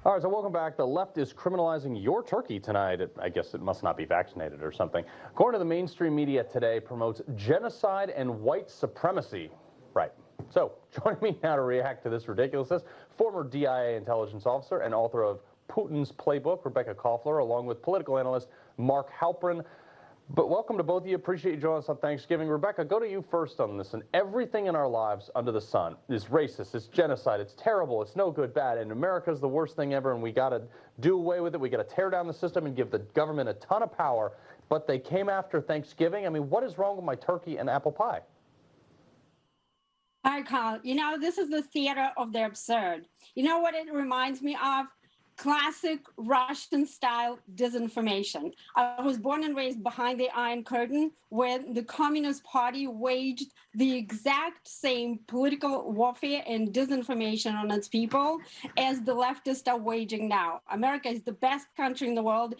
All right, so welcome back. The left is criminalizing your turkey tonight. I guess it must not be vaccinated or something. According to the mainstream media today, promotes genocide and white supremacy. Right. So joining me now to react to this ridiculousness, former DIA intelligence officer and author of Putin's Playbook, Rebekah Koffler, along with political analyst Mark Halperin. But welcome to both of you. Appreciate you joining us on Thanksgiving. Rebekah, go to you first on this. And everything in our lives under the sun is racist, it's genocide, it's terrible, it's no good, bad. And America's the worst thing ever, and we got to do away with it. We got to tear down the system and give the government a ton of power. But they came after Thanksgiving. I mean, what is wrong with my turkey and apple pie? All right, Carl. You know, this is the theater of the absurd. You know what it reminds me of? Classic Russian-style disinformation. I was born and raised behind the Iron Curtain, where the Communist Party waged the exact same political warfare and disinformation on its people as the leftists are waging now. America is the best country in the world,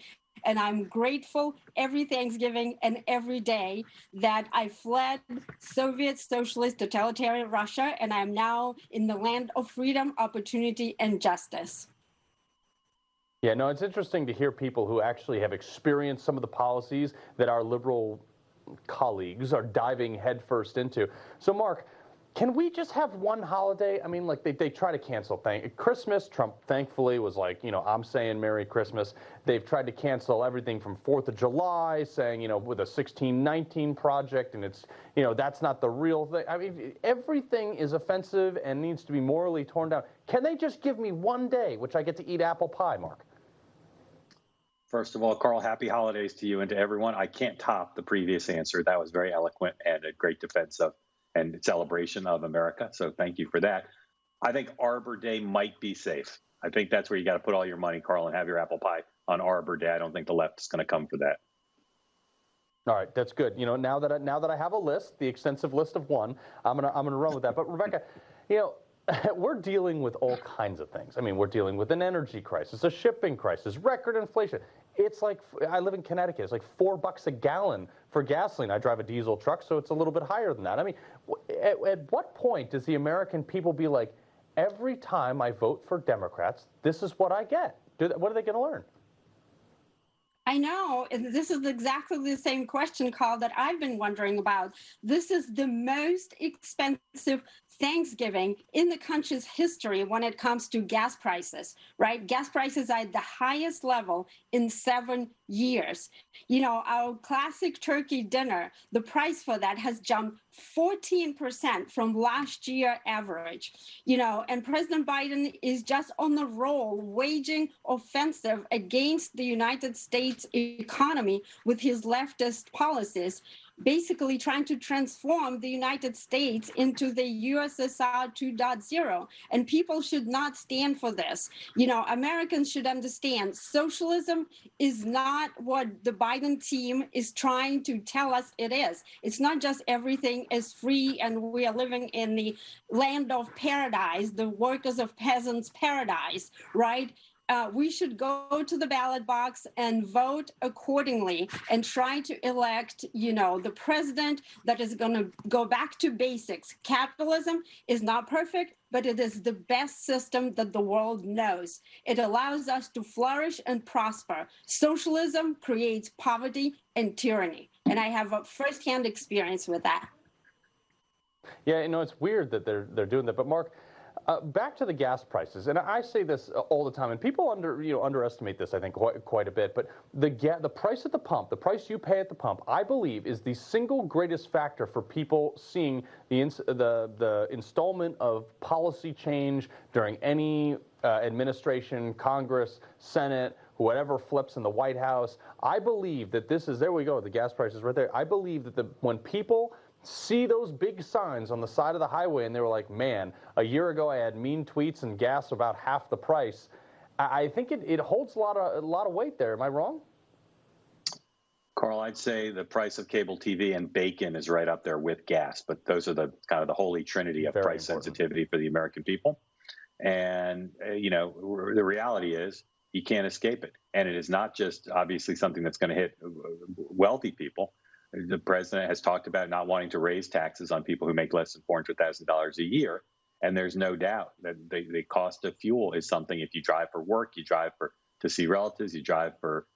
and I'm grateful every Thanksgiving and every day that I fled Soviet socialist totalitarian Russia, and I'm now in the land of freedom, opportunity, and justice. Yeah, no, it's interesting to hear people who actually have experienced some of the policies that our liberal colleagues are diving headfirst into. So, Mark, can we just have one holiday? I mean, like they try to cancel Christmas. Trump, thankfully, was like, you know, I'm saying Merry Christmas. They've tried to cancel everything from 4th of July, saying, you know, with a 1619 project, and it's, you know, that's not the real thing. I mean, everything is offensive and needs to be morally torn down. Can they just give me one day, which I get to eat apple pie, Mark? First of all, Carl, happy holidays to you and to everyone. I can't top the previous answer. That was very eloquent and a great defense of and celebration of America. So thank you for that. I think Arbor Day might be safe. I think that's where you got to put all your money, Carl, and have your apple pie on Arbor Day. I don't think the left is going to come for that. All right, that's good. You know, now that I have a list, the extensive list of one, I'm gonna run with that. But Rebekah, you know, we're dealing with all kinds of things. I mean, we're dealing with an energy crisis, a shipping crisis, record inflation. It's like, I live in Connecticut, it's like $4 a gallon for gasoline. I drive a diesel truck, so it's a little bit higher than that. I mean, at what point does the American people be like, every time I vote for Democrats, this is what I get? What are they going to learn? I know, and this is exactly the same question, Carl, that I've been wondering about. This is the most expensive Thanksgiving in the country's history when it comes to gas prices, right? Gas prices are at the highest level in 7 years. You know, our classic turkey dinner, the price for that has jumped 14% from last year average. You know, and President Biden is just on the roll, waging offensive against the United States economy with his leftist policies, basically trying to transform the United States into the USSR 2.0. And people should not stand for this. You know, Americans should understand socialism is not what the Biden team is trying to tell us it is. It's not just everything is free and we are living in the land of paradise, the workers of peasants' paradise, right? We should go to the ballot box and vote accordingly and try to elect, you know, the president that is going to go back to basics. Capitalism is not perfect, but it is the best system that the world knows. It allows us to flourish and prosper. Socialism creates poverty and tyranny. And I have a firsthand experience with that. Yeah, you know, it's weird that they're doing that. But Mark, back to the gas prices, and I say this all the time, and people underestimate this, I think, quite a bit. But the price at the pump, the price you pay at the pump, I believe, is the single greatest factor for people seeing the installment of policy change during any administration, Congress, Senate, whoever flips in the White House. I believe that this is, there we go, the gas prices right there. I believe that when people see those big signs on the side of the highway and they were like, man, a year ago I had mean tweets and gas about half the price, I think it holds a lot of weight there. Am I wrong? Carl, I'd say the price of cable TV and bacon is right up there with gas, but those are the kind of the holy trinity of price sensitivity for the American people. And, you know, the reality is you can't escape it. And it is not just obviously something that's going to hit wealthy people. The president has talked about not wanting to raise taxes on people who make less than $400,000 a year. And there's no doubt that the cost of fuel is something. If you drive for work, you drive to see relatives, you drive for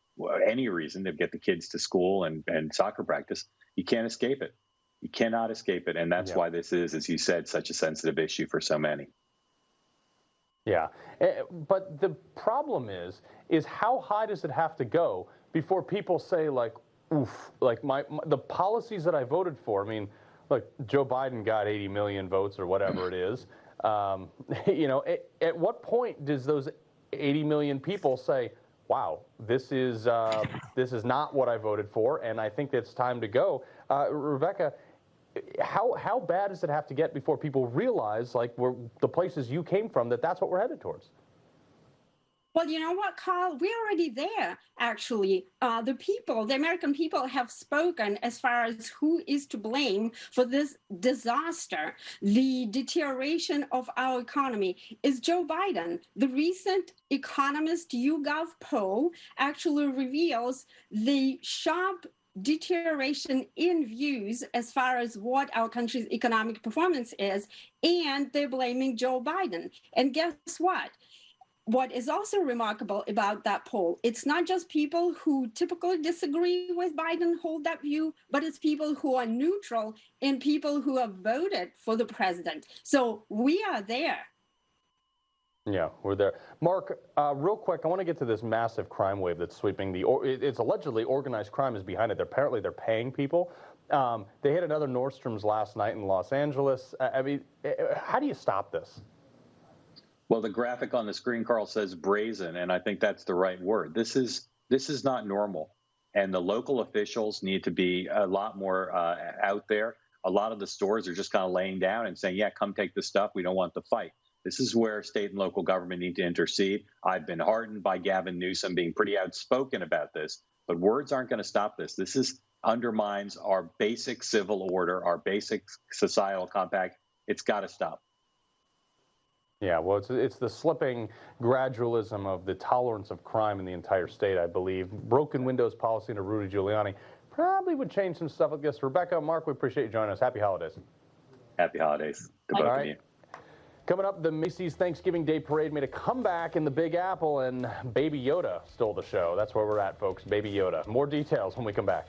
any reason to get the kids to school and soccer practice, you can't escape it. You cannot escape it. And that's why this is, as you said, such a sensitive issue for so many. Yeah, but the problem is how high does it have to go before people say, like, oof, like the policies that I voted for? I mean, look, Joe Biden got 80 million votes or whatever it is. You know, at what point does those 80 million people say, wow, this is not what I voted for, and I think it's time to go? Rebekah, how bad does it have to get before people realize, like, the places you came from, that's what we're headed towards? Well, you know what, Carl? We're already there, actually. The American people have spoken as far as who is to blame for this disaster, the deterioration of our economy. Is Joe Biden. The recent Economist YouGov poll actually reveals the sharp deterioration in views as far as what our country's economic performance is, and they're blaming Joe Biden. And guess what? What is also remarkable about that poll, it's not just people who typically disagree with Biden hold that view, but it's people who are neutral and people who have voted for the president. So we are there. Yeah, we're there. Mark, real quick, I want to get to this massive crime wave that's sweeping it's allegedly organized crime is behind it. Apparently they're paying people. They hit another Nordstrom's last night in Los Angeles. I mean, how do you stop this? Well, the graphic on the screen, Carl, says brazen, and I think that's the right word. This is not normal, and the local officials need to be a lot more out there. A lot of the stores are just kind of laying down and saying, yeah, come take the stuff. We don't want the fight. This is where state and local government need to intercede. I've been heartened by Gavin Newsom being pretty outspoken about this, but words aren't going to stop this. This undermines our basic civil order, our basic societal compact. It's got to stop. Yeah, well, it's the slipping gradualism of the tolerance of crime in the entire state, I believe. Broken windows policy under Rudy Giuliani probably would change some stuff. I guess, Rebekah, Mark, we appreciate you joining us. Happy holidays. Happy holidays to both of you. Coming up, the Macy's Thanksgiving Day Parade made a comeback in the Big Apple, and Baby Yoda stole the show. That's where we're at, folks. Baby Yoda. More details when we come back.